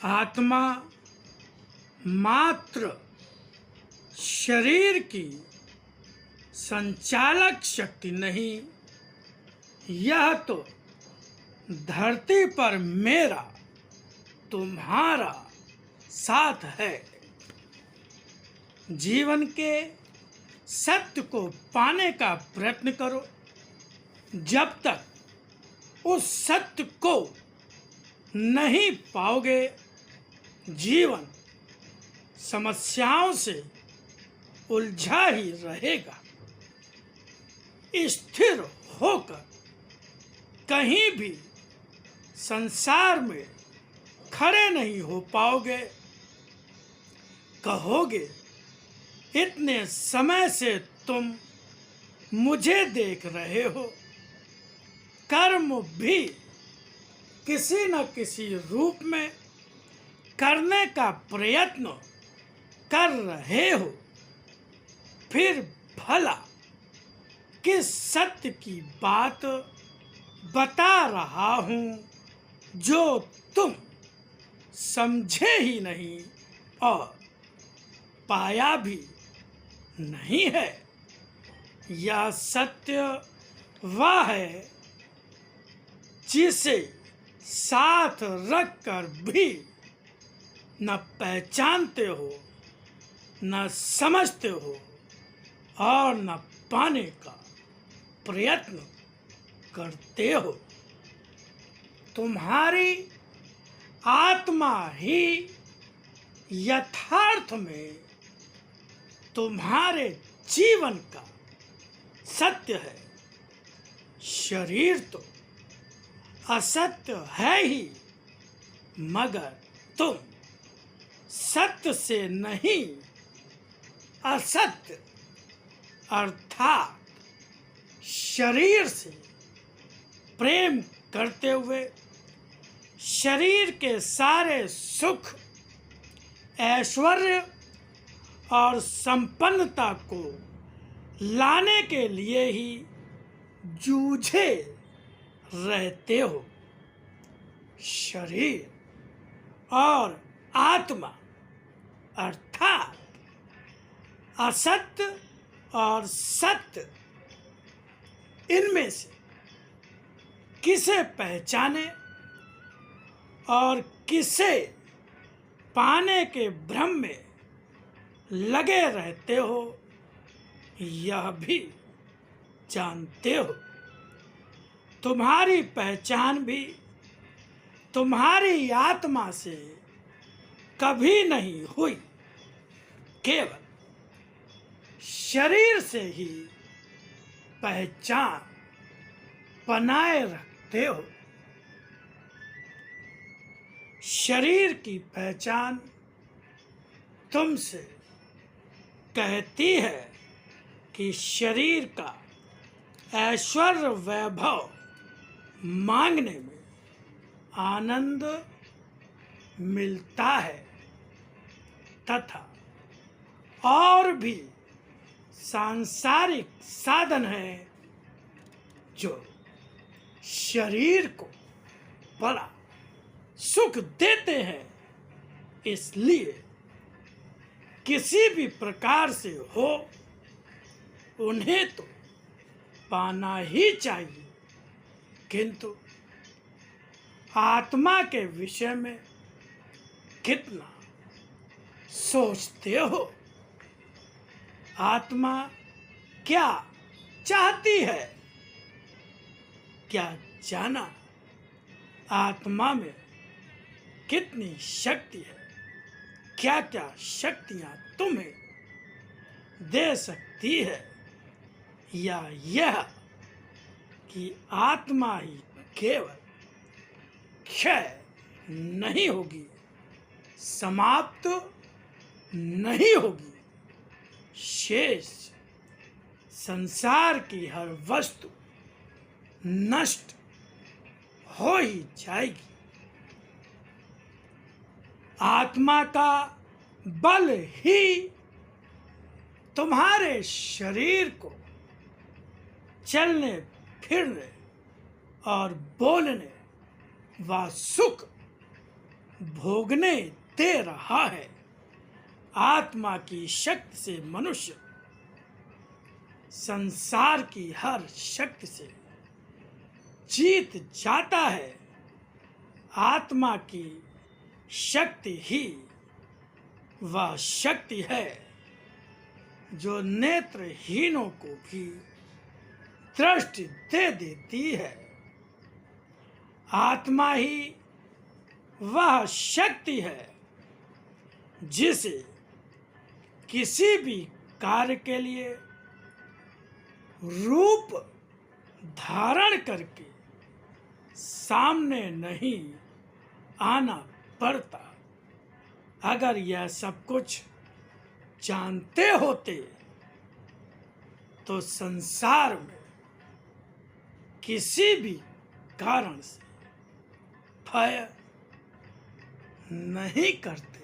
आत्मा मात्र शरीर की संचालक शक्ति नहीं, यह तो धरती पर मेरा तुम्हारा साथ है। जीवन के सत्य को पाने का प्रयत्न करो। जब तक उस सत्य को नहीं पाओगे, जीवन समस्याओं से उलझा ही रहेगा। स्थिर होकर कहीं भी संसार में खड़े नहीं हो पाओगे। कहोगे, इतने समय से तुम मुझे देख रहे हो। कर्म भी किसी न किसी रूप में करने का प्रयत्न कर रहे हो। फिर भला किस सत्य की बात बता रहा हूँ जो तुम समझे ही नहीं और पाया भी नहीं है। यह सत्य वह है जिसे साथ रखकर भी न पहचानते हो, न समझते हो और न पाने का प्रयत्न करते हो। तुम्हारी आत्मा ही यथार्थ में तुम्हारे जीवन का सत्य है। शरीर तो असत्य है ही, मगर तुम सत्य से नहीं, असत्य अर्थात शरीर से प्रेम करते हुए शरीर के सारे सुख, ऐश्वर्य और संपन्नता को लाने के लिए ही जूझे रहते हो। शरीर और आत्मा अर्थात असत्य और सत्य, इनमें से किसे पहचाने और किसे पाने के भ्रम में लगे रहते हो, यह भी जानते हो। तुम्हारी पहचान भी तुम्हारी आत्मा से कभी नहीं हुई, केवल शरीर से ही पहचान बनाए रखते हो। शरीर की पहचान तुमसे कहती है कि शरीर का ऐश्वर्य वैभव मांगने में आनंद मिलता है तथा और भी सांसारिक साधन है जो शरीर को बड़ा सुख देते हैं। इसलिए किसी भी प्रकार से हो, उन्हें तो पाना ही चाहिए। किंतु आत्मा के विषय में कितना सोचते हो? आत्मा क्या चाहती है? क्या जाना आत्मा में कितनी शक्ति है? क्या क्या शक्तियाँ तुम्हें दे सकती है? या यह कि आत्मा ही केवल क्षय नहीं होगी, समाप्त नहीं होगी, शेष संसार की हर वस्तु नष्ट हो ही जाएगी। आत्मा का बल ही तुम्हारे शरीर को चलने फिरने और बोलने व सुख भोगने दे रहा है। आत्मा की शक्ति से मनुष्य संसार की हर शक्ति से जीत जाता है। आत्मा की शक्ति ही वह शक्ति है जो नेत्रहीनों को भी दृष्टि दे देती है। आत्मा ही वह शक्ति है जिसे किसी भी कार्य के लिए रूप धारण करके सामने नहीं आना पड़ता। अगर यह सब कुछ जानते होते तो संसार में किसी भी कारण से भय नहीं करते।